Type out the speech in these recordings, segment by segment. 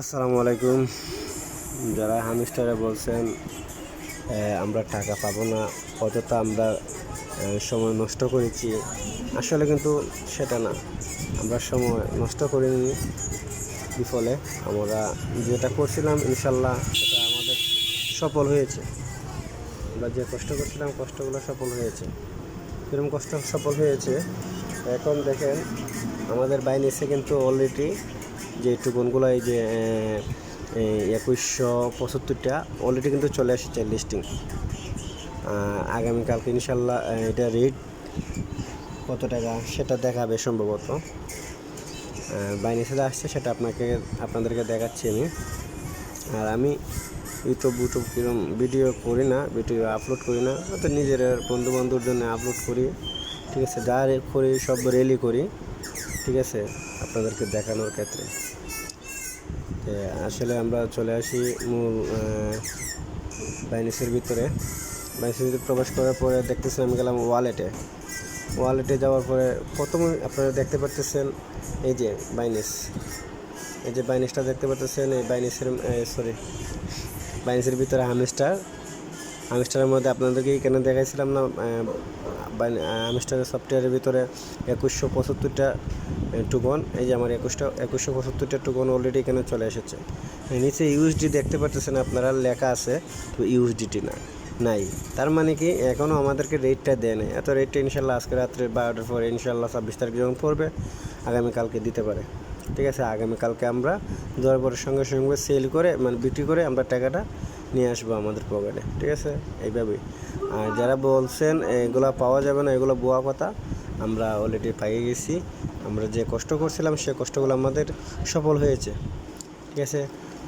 আসসালামু আলাইকুম। যারা হামিস্টারে বলছেন আমরা টাকা পাবো না, অযথা আমরা সময় নষ্ট করেছি, আসলে কিন্তু সেটা না। আমরা সময় নষ্ট করিনি, বিফলে আমরা যেটা করছিলাম ইনশাল্লাহ সেটা আমাদের সফল হয়েছে। আমরা যে কষ্ট করছিলাম কষ্টগুলো সফল হয়েছে। কিরকম কষ্ট সফল হয়েছে এখন দেখেন, আমাদের বাইনেসে কিন্তু অলরেডি যে টুকনগুলো এই যে 2175টা অলরেডি কিন্তু চলে এসেছে লিস্টিং। আগামীকালকে ইনশাল্লাহ এটা রেট কত টাকা সেটা দেখাবে সম্ভবত। বাইনেসে আসছে সেটা আপনাদেরকে দেখাচ্ছি আমি। আর আমি ইউটিউব কিরম ভিডিও করি না, ভিডিও আপলোড করি না, তো নিজের বন্ধুবান্ধবের জন্য আপলোড করি, ঠিক আছে। যা করি সব রেলি করি, ঠিক আছে, আপনাদেরকে দেখানোর ক্ষেত্রে। আসলে আমরা চলে আসি মূল বাইনেসের ভিতরে প্রবেশ করার পরে দেখতেছেন আমি গেলাম ওয়ালেটে যাওয়ার পরে প্রথমে আপনারা দেখতে পাচ্ছেন এই যে বাইনেসটা দেখতে পাচ্ছেন। এই বাইনেসের ভিতরে হামিস্টারের মধ্যে আপনাদেরকে কেন দেখাইছিলাম না, হামিস্টারের সফটওয়্যারের ভিতরে 2175টা টোকন। এই যে আমার 2175টা টোকন অলরেডি এখানে চলে এসেছে। নিচে ইউএসডি দেখতে পাচ্ছেন আপনারা, লেখা আছে, তো ইউএসডিটি নাই। তার মানে কি এখনও আমাদেরকে রেটটা দেয় না। এত রেটটা ইনশাল্লাহ আজকে রাত্রে 12টার পরে ইনশাল্লাহ 26 তারিখ যখন পড়বে আগামীকালকে দিতে পারে, ঠিক আছে। আগামীকালকে আমরা দেওয়ার পরে সঙ্গে সঙ্গে সেল করে বিক্রি করে আমরা টাকাটা নিয়ে আসবো আমাদের পকেটে, ঠিক আছে। এইভাবেই। আর যারা বলছেন এগুলো পাওয়া যাবে না, এগুলো ভুয়া কথা, আমরা অলরেডি পাইয়ে গেছি। আমরা যে কষ্ট করছিলাম সে কষ্টগুলো আমাদের সফল হয়েছে, ঠিক আছে।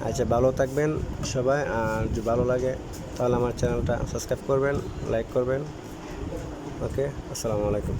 আচ্ছা, ভালো থাকবেন সবাই। আর যদি ভালো লাগে তাহলে আমার চ্যানেলটা সাবস্ক্রাইব করবেন, লাইক করবেন। ওকে, আসসালামু আলাইকুম।